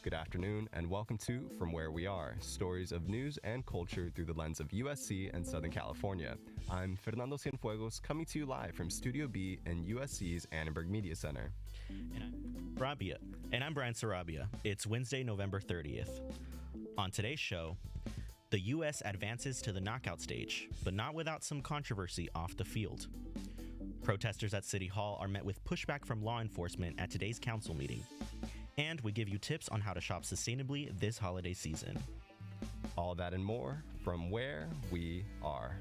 Good afternoon, and welcome to From Where We Are, stories of news and culture through the lens of USC and Southern California. I'm Fernando Cienfuegos, coming to you live from Studio B in USC's Annenberg Media Center. And I'm Brian Sarabia. It's Wednesday, November 30th. On today's show, the U.S. advances to the knockout stage, but not without some controversy off the field. Protesters at City Hall are met with pushback from law enforcement at today's council meeting. And we give you tips on how to shop sustainably this holiday season. All that and more from Where We Are.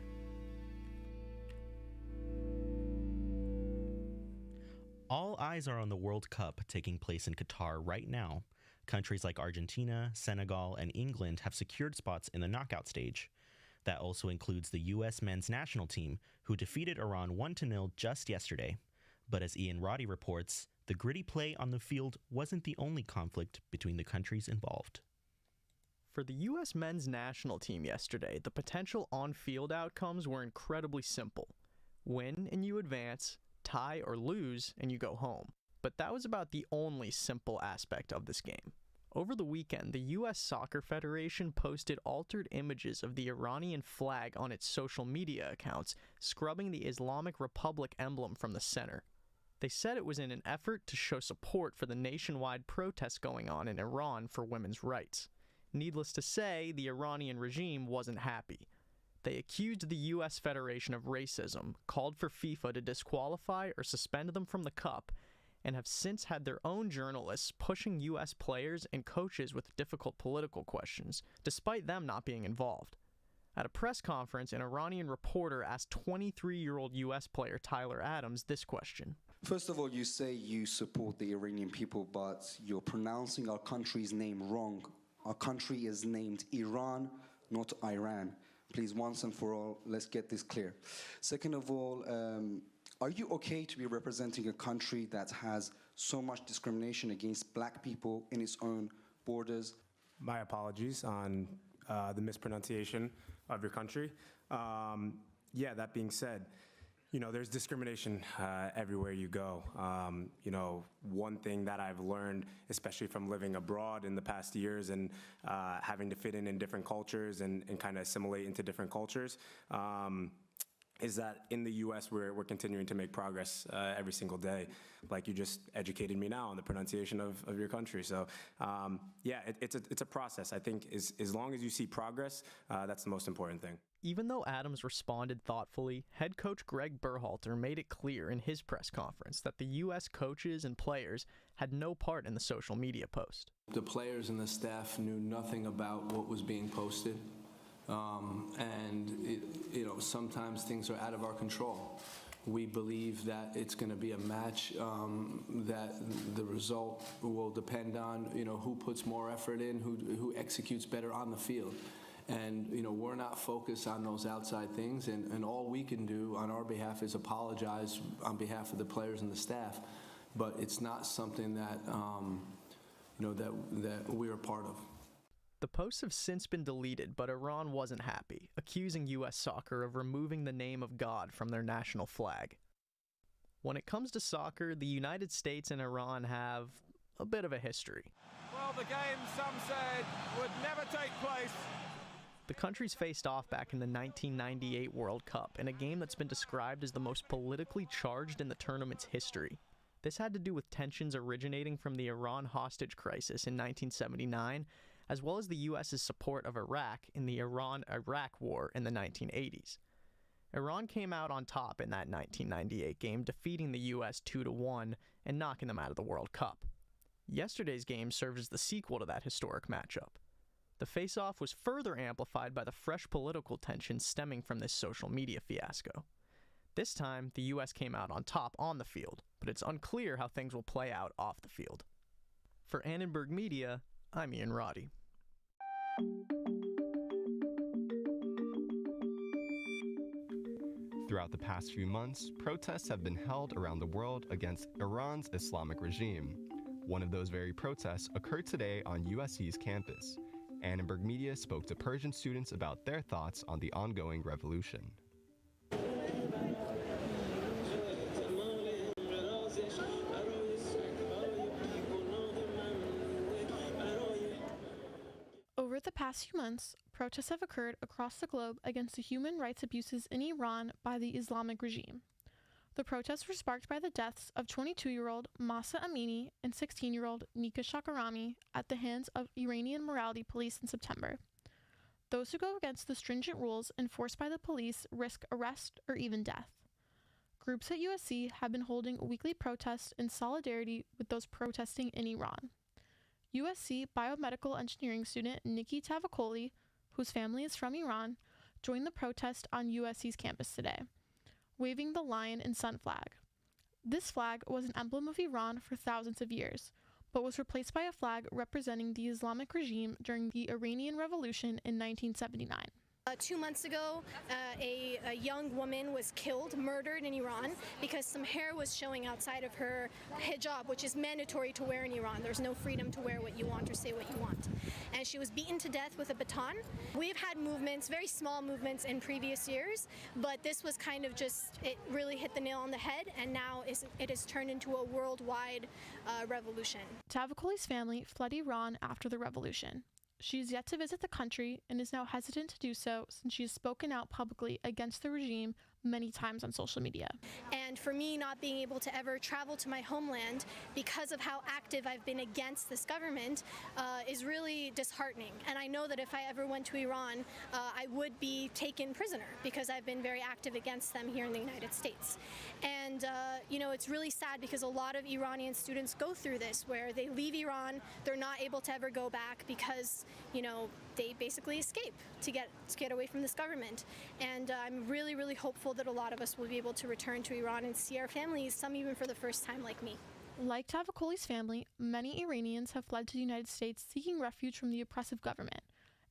All eyes are on the World Cup taking place in Qatar right now. Countries like Argentina, Senegal, and England have secured spots in the knockout stage. That also includes the U.S. men's national team, who defeated Iran 1-0 just yesterday. But as Ian Roddy reports, the gritty play on the field wasn't the only conflict between the countries involved. For the U.S. men's national team yesterday, the potential on-field outcomes were incredibly simple. Win and you advance, tie or lose and you go home. But that was about the only simple aspect of this game. Over the weekend, the U.S. Soccer Federation posted altered images of the Iranian flag on its social media accounts, scrubbing the Islamic Republic emblem from the center. They said it was in an effort to show support for the nationwide protests going on in Iran for women's rights. Needless to say, the Iranian regime wasn't happy. They accused the U.S. Federation of racism, called for FIFA to disqualify or suspend them from the Cup, and have since had their own journalists pushing U.S. players and coaches with difficult political questions, despite them not being involved. At a press conference, an Iranian reporter asked 23-year-old U.S. player Tyler Adams this question. First of all, you say you support the Iranian people, but you're pronouncing our country's name wrong. Our country is named Iran, not Iran. Please, once and for all, let's get this clear. Second of all, are you okay to be representing a country that has so much discrimination against black people in its own borders? My apologies on the mispronunciation of your country. That being said, there's discrimination everywhere you go. One thing that I've learned, especially from living abroad in the past years and having to fit in different cultures and kind of assimilate into different cultures, is that in the U.S. we're continuing to make progress every single day. Like you just educated me now on the pronunciation of your country. So it's a process. I think as long as you see progress, that's the most important thing. Even though Adams responded thoughtfully, head coach Greg Berhalter made it clear in his press conference that the U.S. coaches and players had no part in the social media post. The players and the staff knew nothing about what was being posted. Sometimes things are out of our control. We believe that it's going to be a match that the result will depend on, who puts more effort in, who executes better on the field. And, we're not focused on those outside things, and all we can do on our behalf is apologize on behalf of the players and the staff. But it's not something that, that we're a part of. The posts have since been deleted, but Iran wasn't happy, accusing U.S. soccer of removing the name of God from their national flag. When it comes to soccer, the United States and Iran have a bit of a history. Well, the game, some said, would never take place. The countries faced off back in the 1998 World Cup in a game that's been described as the most politically charged in the tournament's history. This had to do with tensions originating from the Iran hostage crisis in 1979, as well as the U.S.'s support of Iraq in the Iran-Iraq War in the 1980s. Iran came out on top in that 1998 game, defeating the U.S. 2-1 and knocking them out of the World Cup. Yesterday's game served as the sequel to that historic matchup. The face-off was further amplified by the fresh political tension stemming from this social media fiasco. This time, the U.S. came out on top on the field, but it's unclear how things will play out off the field. For Annenberg Media, I'm Ian Roddy. Throughout the past few months, protests have been held around the world against Iran's Islamic regime. One of those very protests occurred today on USC's campus. Annenberg Media spoke to Persian students about their thoughts on the ongoing revolution. past few months, protests have occurred across the globe against the human rights abuses in Iran by the Islamic regime. The protests were sparked by the deaths of 22-year-old Mahsa Amini and 16-year-old Nika Shakarami at the hands of Iranian morality police in September. Those who go against the stringent rules enforced by the police risk arrest or even death. Groups at USC have been holding weekly protests in solidarity with those protesting in Iran. USC biomedical engineering student Nikki Tavakoli, whose family is from Iran, joined the protest on USC's campus today, waving the lion and sun flag. This flag was an emblem of Iran for thousands of years, but was replaced by a flag representing the Islamic regime during the Iranian Revolution in 1979. 2 months ago, a young woman was killed, murdered in Iran because some hair was showing outside of her hijab, which is mandatory to wear in Iran. There's no freedom to wear what you want or say what you want. And she was beaten to death with a baton. We've had movements, very small movements in previous years, but this was kind of just, it really hit the nail on the head, and now it has turned into a worldwide revolution. Tavakoli's family fled Iran after the revolution. She is yet to visit the country and is now hesitant to do so since she has spoken out publicly against the regime many times on social media. And for me, not being able to ever travel to my homeland because of how active I've been against this government is really disheartening. And I know that if I ever went to Iran, I would be taken prisoner because I've been very active against them here in the United States. And, you know, it's really sad because a lot of Iranian students go through this where they leave Iran, they're not able to ever go back because, you know, they basically escape to get away from this government. And I'm really, really hopeful that a lot of us will be able to return to Iran and see our families, some even for the first time like me. Like Tavakoli's family, many Iranians have fled to the United States seeking refuge from the oppressive government.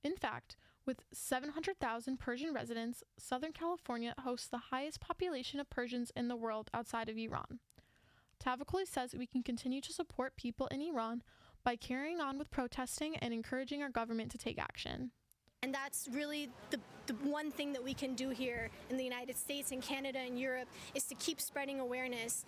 In fact, with 700,000 Persian residents, Southern California hosts the highest population of Persians in the world outside of Iran. Tavakoli says we can continue to support people in Iran by carrying on with protesting and encouraging our government to take action. And that's really the one thing that we can do here in the United States and Canada and Europe is to keep spreading awareness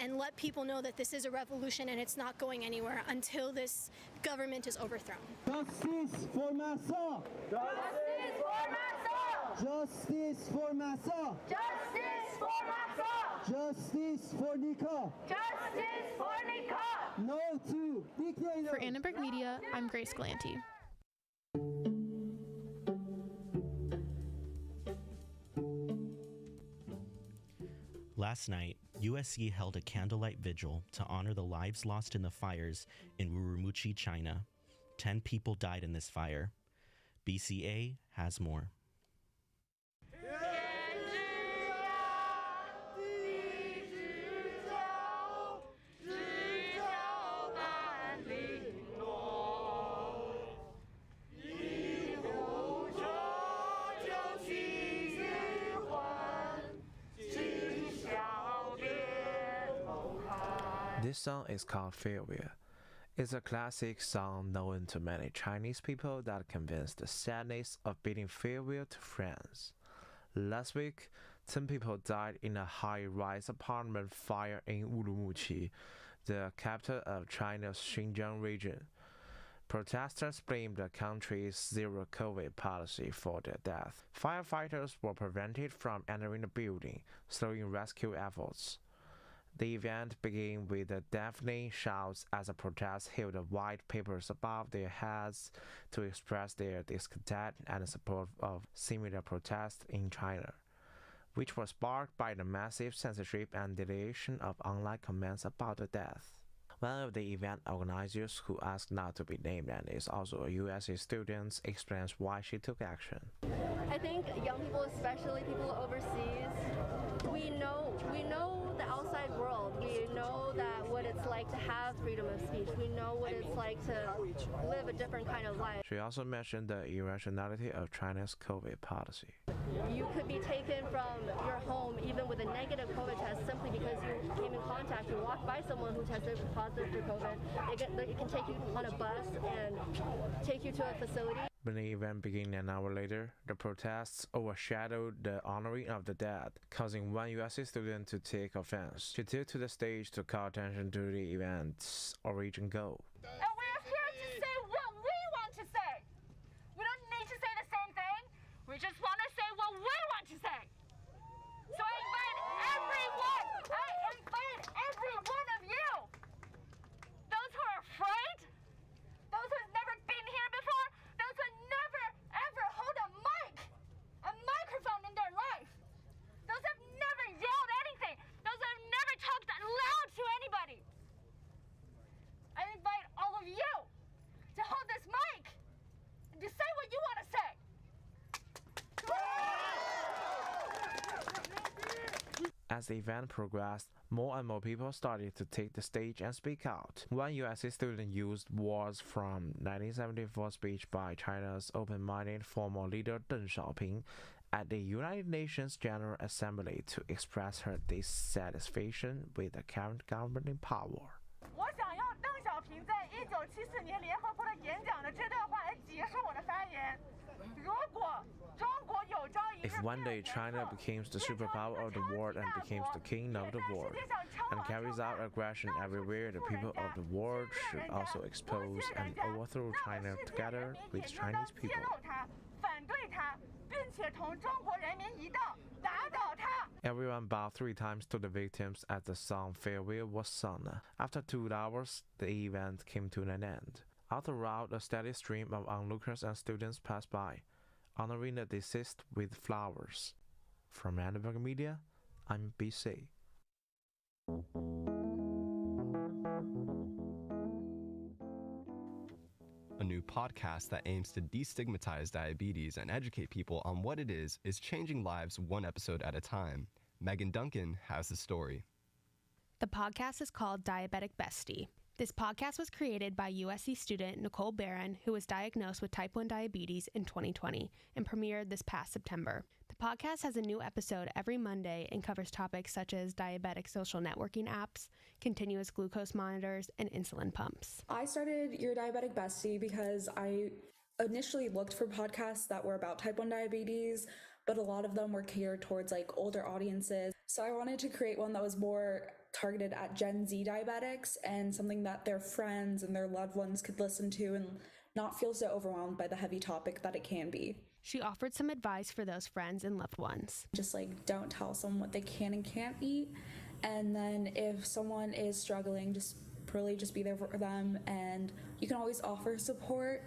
and let people know that this is a revolution and it's not going anywhere until this government is overthrown. Justice for Mahsa! Justice for Mahsa! Justice for Mahsa! Justice for Mahsa! Justice for Nika! Justice for Nika! No to dictator! For Annenberg Media, I'm Grace Galanti. Last night, USC held a candlelight vigil to honor the lives lost in the fires in Ürümqi, China. 10 people died in this fire. BCA has more. This song is called Failure. It's a classic song known to many Chinese people that conveys the sadness of being failure to friends. Last week, 10 people died in a high-rise apartment fire in Ürümqi, the capital of China's Xinjiang region. Protesters blamed the country's zero-COVID policy for their death. Firefighters were prevented from entering the building, slowing rescue efforts. The event began with the deafening shouts as the protesters held white papers above their heads to express their discontent and support of similar protests in China, which was sparked by the massive censorship and deletion of online comments about the death. One of the event organizers, who asked not to be named and is also a USC student, explains why she took action. I think young people, especially people overseas, we know the outside world. We know that what it's like to have freedom of speech. We know what it's like to live a different kind of life. She also mentioned the irrationality of China's COVID policy. You could be taken from your home even with a negative COVID test simply because you came in contact, you walked by someone who tested positive for COVID. It can take you on a bus and take you to a facility. When the event began an hour later, the protests overshadowed the honoring of the dead, causing one USC student to take offense. She took to the stage to call attention to the event's origin goal. And we're here to say what we want to say. We We just want to say what we want to say. So I invite everyone, every one of you, those who are afraid, those who have never been here before, those who never ever hold a microphone in their life, those who have never yelled anything, those who have never talked loud to anybody. I invite all of you to hold this mic and to say what you want to say. As the event progressed, more and more people started to take the stage and speak out. One USC student used words from 1974 speech by China's open-minded former leader Deng Xiaoping at the United Nations General Assembly to express her dissatisfaction with the current government in power. 我想用邓小平在1974年联合国的演讲的这段话来结束我的发言。如果中国有朝一日 If one day China becomes the superpower of the world and becomes the king of the world, and carries out aggression everywhere, the people of the world should also expose and overthrow China together with Chinese people. 反对他，并且同中国人民一道打倒他。 Everyone bowed 3 times to the victims as the song Farewell was sung. After 2 hours, the event came to an end. All throughout, a steady stream of onlookers and students passed by, honoring the deceased with flowers. From Annenberg Media, I'm BC. A new podcast that aims to destigmatize diabetes and educate people on what it is changing lives one episode at a time. Megan Duncan has the story. The podcast is called Diabetic Bestie. This podcast was created by USC student Nicole Barron, who was diagnosed with type 1 diabetes in 2020 and premiered this past September. The podcast has a new episode every Monday and covers topics such as diabetic social networking apps, continuous glucose monitors, and insulin pumps. I started Your Diabetic Bestie because I initially looked for podcasts that were about type 1 diabetes, but a lot of them were catered towards like older audiences. So I wanted to create one that was more targeted at Gen Z diabetics and something that their friends and their loved ones could listen to and not feel so overwhelmed by the heavy topic that it can be. She offered some advice for those friends and loved ones. Just like, don't tell someone what they can and can't eat. And then if someone is struggling, just be there for them. And you can always offer support,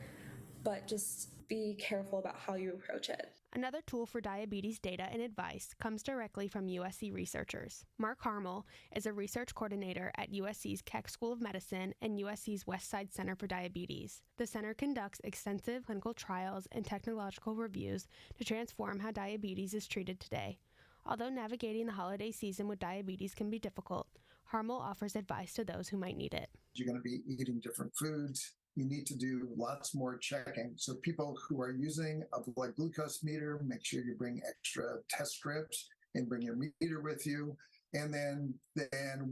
but just be careful about how you approach it. Another tool for diabetes data and advice comes directly from USC researchers. Mark Harmel is a research coordinator at USC's Keck School of Medicine and USC's Westside Center for Diabetes. The center conducts extensive clinical trials and technological reviews to transform how diabetes is treated today. Although navigating the holiday season with diabetes can be difficult, Harmel offers advice to those who might need it. You're going to be eating different foods. You need to do lots more checking. So people who are using a blood glucose meter, make sure you bring extra test strips and bring your meter with you. And then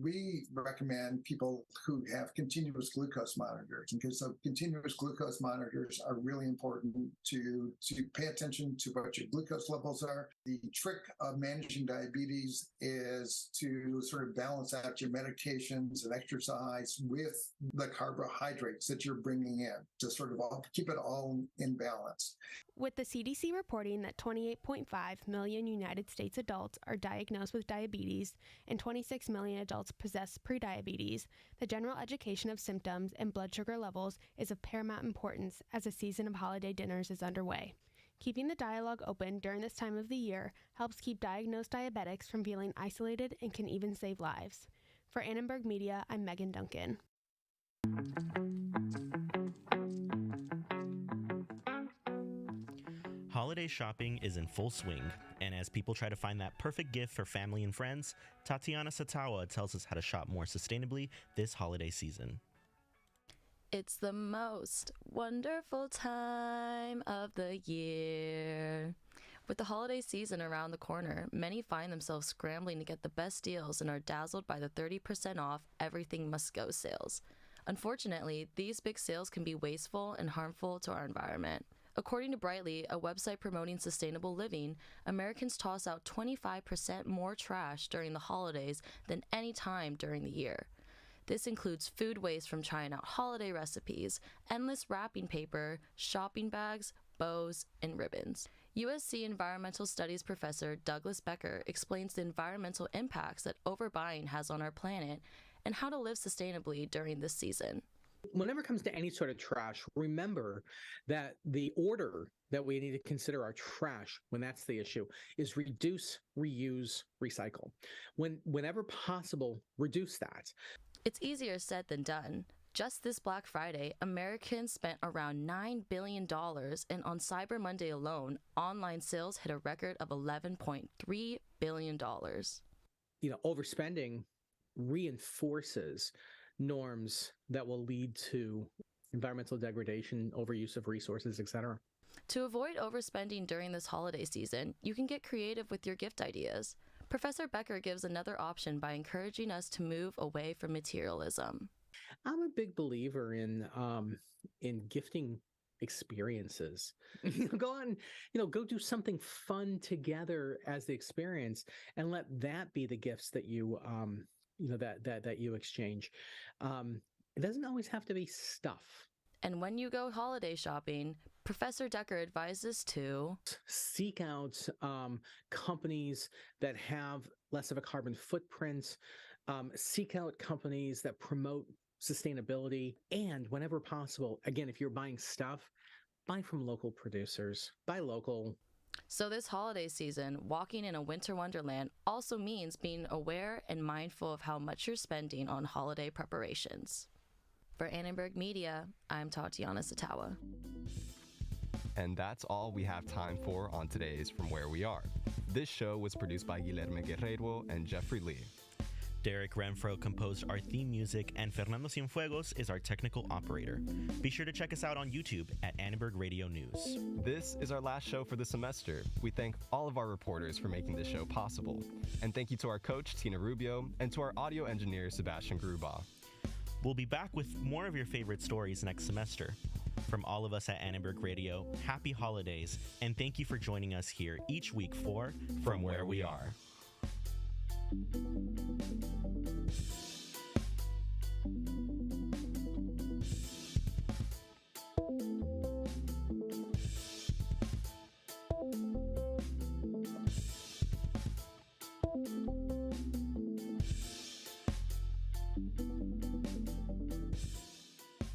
we recommend people who have continuous glucose monitors. And so continuous glucose monitors are really important to pay attention to what your glucose levels are. The trick of managing diabetes is to sort of balance out your medications and exercise with the carbohydrates that you're bringing in to sort of keep it all in balance. With the CDC reporting that 28.5 million United States adults are diagnosed with diabetes and 26 million adults possess prediabetes, the general education of symptoms and blood sugar levels is of paramount importance as a season of holiday dinners is underway. Keeping the dialogue open during this time of the year helps keep diagnosed diabetics from feeling isolated and can even save lives. For Annenberg Media, I'm Megan Duncan. Holiday shopping is in full swing, and as people try to find that perfect gift for family and friends, Tatiana Satawa tells us how to shop more sustainably this holiday season. It's the most wonderful time of the year. With the holiday season around the corner, many find themselves scrambling to get the best deals and are dazzled by the 30% off Everything Must Go sales. Unfortunately, these big sales can be wasteful and harmful to our environment. According to Brightly, a website promoting sustainable living, Americans toss out 25% more trash during the holidays than any time during the year. This includes food waste from trying out holiday recipes, endless wrapping paper, shopping bags, bows, and ribbons. USC Environmental Studies professor Douglas Becker explains the environmental impacts that overbuying has on our planet and how to live sustainably during this season. Whenever it comes to any sort of trash, remember that the order that we need to consider our trash when that's the issue is reduce, reuse, recycle. Whenever possible, reduce that. It's easier said than done. Just this Black Friday, Americans spent around $9 billion, and on Cyber Monday alone, online sales hit a record of $11.3 billion. Overspending reinforces norms that will lead to environmental degradation, overuse of resources, etc. To avoid overspending during this holiday season, you can get creative with your gift ideas. Professor Becker gives another option by encouraging us to move away from materialism. I'm a big believer in gifting experiences. Go do something fun together as the experience, and let that be the gifts that you that you exchange. It doesn't always have to be stuff. And when you go holiday shopping, Professor Decker advises to seek out companies that have less of a carbon footprint, seek out companies that promote sustainability, and whenever possible, again, if you're buying stuff, buy from local producers, buy local. So this holiday season, walking in a winter wonderland also means being aware and mindful of how much you're spending on holiday preparations. For Annenberg Media, I'm Tatiana Satawa. And that's all we have time for on today's From Where We Are. This show was produced by Guilherme Guerrero and Jeffrey Lee. Derek Renfro composed our theme music, and Fernando Cienfuegos is our technical operator. Be sure to check us out on YouTube at Annenberg Radio News. This is our last show for the semester. We thank all of our reporters for making this show possible. And thank you to our coach, Tina Rubio, and to our audio engineer, Sebastian Grubaugh. We'll be back with more of your favorite stories next semester. From all of us at Annenberg Radio, happy holidays, and thank you for joining us here each week for From Where We Are.